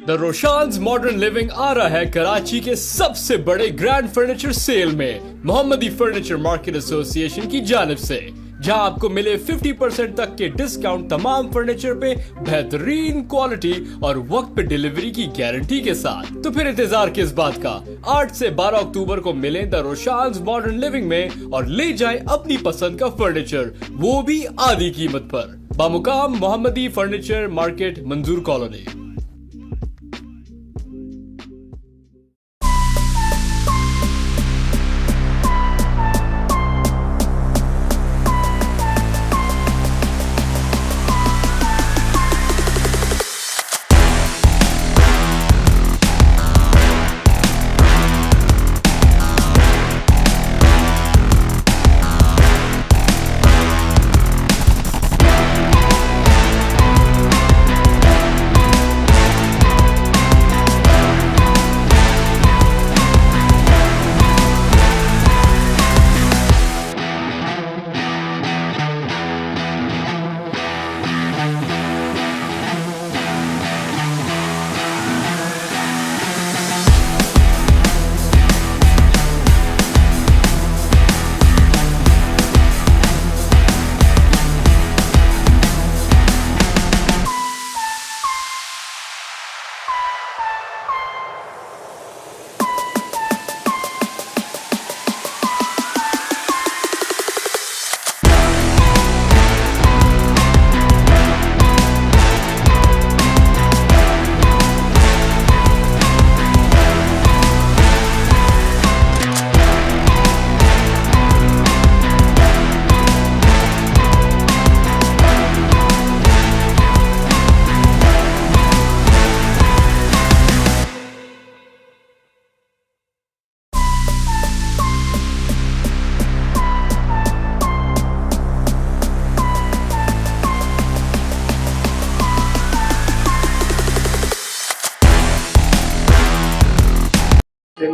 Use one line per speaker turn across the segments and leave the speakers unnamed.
The रोशान्स modern living आ रहा है कराची के सबसे बड़े ग्रैंड फर्नीचर सेल में मोहम्मदी फर्नीचर मार्केट एसोसिएशन की जानिब से, जहां आपको मिले 50% तक के डिस्काउंट तमाम फर्नीचर पे, बेहतरीन क्वालिटी और वक्त पे डिलीवरी की गारंटी के साथ। तो फिर इंतजार किस बात का, 8 से 12 अक्टूबर को मिलें द रोशान्स मॉडर्न लिविंग में और ले जाएं अपनी पसंद का फर्नीचर, वो भी आधी कीमत पर। बामुकाम मोहम्मदी फर्नीचर मार्केट, मंजूर कॉलोनी।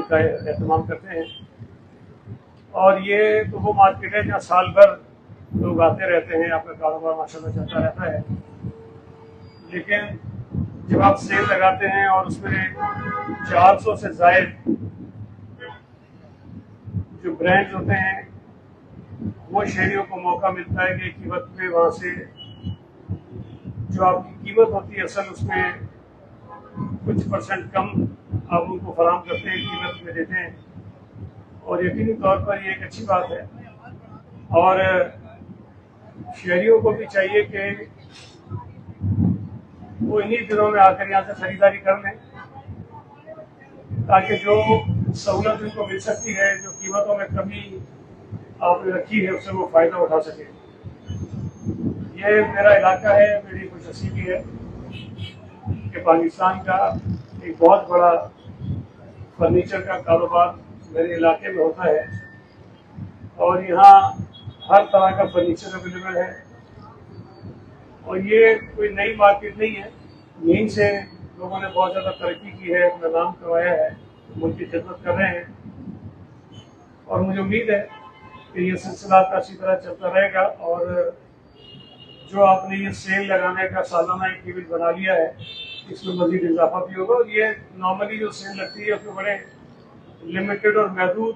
का एहतमाम करते हैं। और ये तो वो मार्केट है जहाँ साल भर लोग आते रहते हैं, आपका कारोबार माशाल्लाह चलता रहता है। लेकिन जब आप सेल लगाते हैं और उसमें 400 से ज़ायद जो ब्रांड्स होते हैं, वो शहरियों को मौका मिलता है कि कीमत में वहाँ से जो आपकी कीमत होती है असल उसमें कुछ परसेंट कम आप उनको फराम करते हैं, कीमत में देते हैं। और यकीनी तौर पर ये एक अच्छी बात है। और शहरियों को भी चाहिए कि वो इन्हीं दिनों में आकर यहाँ से खरीदारी कर लें, ताकि जो सहूलत उनको मिल सकती है, जो कीमतों में कमी आपने रखी है, उससे वो फ़ायदा उठा सके। ये मेरा इलाका है, मेरी खुशनसीबी है कि पाकिस्तान का एक बहुत बड़ा फर्नीचर का कारोबार मेरे इलाके में होता है और यहाँ हर तरह का फर्नीचर अवेलेबल है। और ये कोई नई मार्केट नहीं है, यहीं से लोगों ने बहुत ज़्यादा तरक्की की है, अपना नाम कमाया है, मुल्क की खिदमत कर रहे हैं। और मुझे उम्मीद है कि ये सिलसिला अच्छी तरह चलता रहेगा। और जो आपने ये सेल लगाने का सालाना एक इवेंट बना लिया है, इसमें मजीद इजाफा भी होगा। और ये नॉर्मली जो सेल लगती है उसमें बड़े लिमिटेड और महदूद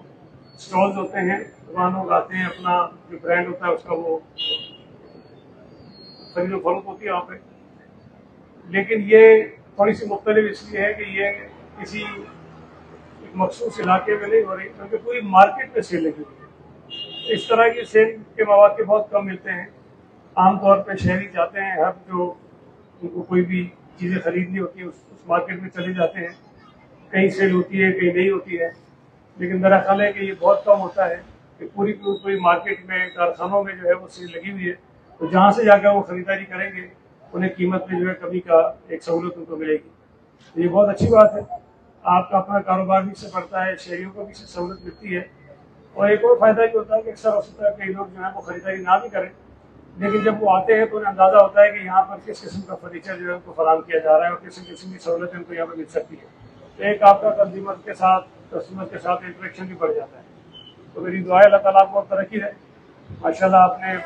स्टॉल्स होते हैं, वहाँ लोग आते हैं, अपना जो ब्रांड होता है उसका वो खरीदो फरोख्त होती है वहाँ पे। लेकिन ये थोड़ी सी मुख्तलिफ इसलिए है कि ये किसी एक मखसूस इलाके में नहीं हो रही, क्योंकि पूरी मार्केट में सेल लगी हुई है। इस तरह की सेल के मौके बहुत कम मिलते हैं। आमतौर पर शहरी जाते हैं, हर जो उनको कोई भी चीज़ें खरीदनी होती है उस मार्केट में चले जाते हैं। कहीं सेल होती है, कहीं नहीं होती है। लेकिन मेरा ख्याल है कि ये बहुत कम होता है कि पूरी मार्केट में, कारखानों में जो है वो सेल लगी हुई है। तो जहाँ से जाकर वो ख़रीदारी करेंगे उन्हें कीमत में जो है कमी का एक सहूलत उनको मिलेगी। तो ये बहुत अच्छी बात है। आपका अपना कारोबार भी इससे बढ़ता है, शहरियों को भी इससे सहूलत मिलती है। और एक और फ़ायदा ये होता है कि अक्सर हो सकता है कई लोग जो है वो ख़रीदारी ना भी करें, लेकिन जब वो आते हैं तो उन्हें अंदाज़ा होता है कि यहाँ पर किस किस्म का फर्नीचर जो है उनको फराहम किया जा रहा है और किस किस्म की सहूलत उनको यहाँ पर मिल सकती है। तो एक आपका कंज्यूमर के साथ, कस्टमर के साथ इंटरेक्शन भी बढ़ जाता है। तो मेरी दुआ है अल्लाह ताला आपको और तरक्की है। माशाल्लाह आपने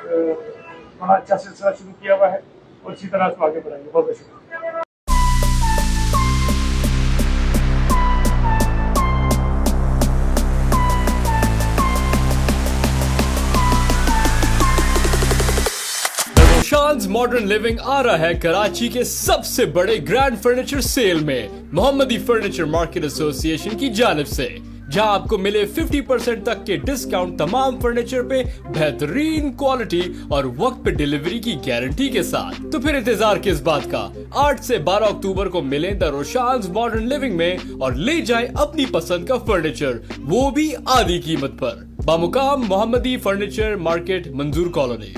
बड़ा अच्छा सिलसिला शुरू किया हुआ है और इसी तरह इसको आगे बढ़ाएंगे। बहुत बहुत शुक्रिया।
रोशान्स मॉडर्न लिविंग आ रहा है कराची के सबसे बड़े ग्रैंड फर्नीचर सेल में मोहम्मदी फर्नीचर मार्केट एसोसिएशन की जानिब से, जहां आपको मिले 50% तक के डिस्काउंट तमाम फर्नीचर पे, बेहतरीन क्वालिटी और वक्त पे डिलीवरी की गारंटी के साथ। तो फिर इंतजार किस बात का, 8 से 12 अक्टूबर को मिलें द रोशान्स मॉडर्न लिविंग में और ले जाएं अपनी पसंद का फर्नीचर, वो भी आधी कीमत पर। बामुकाम मोहम्मदी फर्नीचर मार्केट, मंजूर कॉलोनी।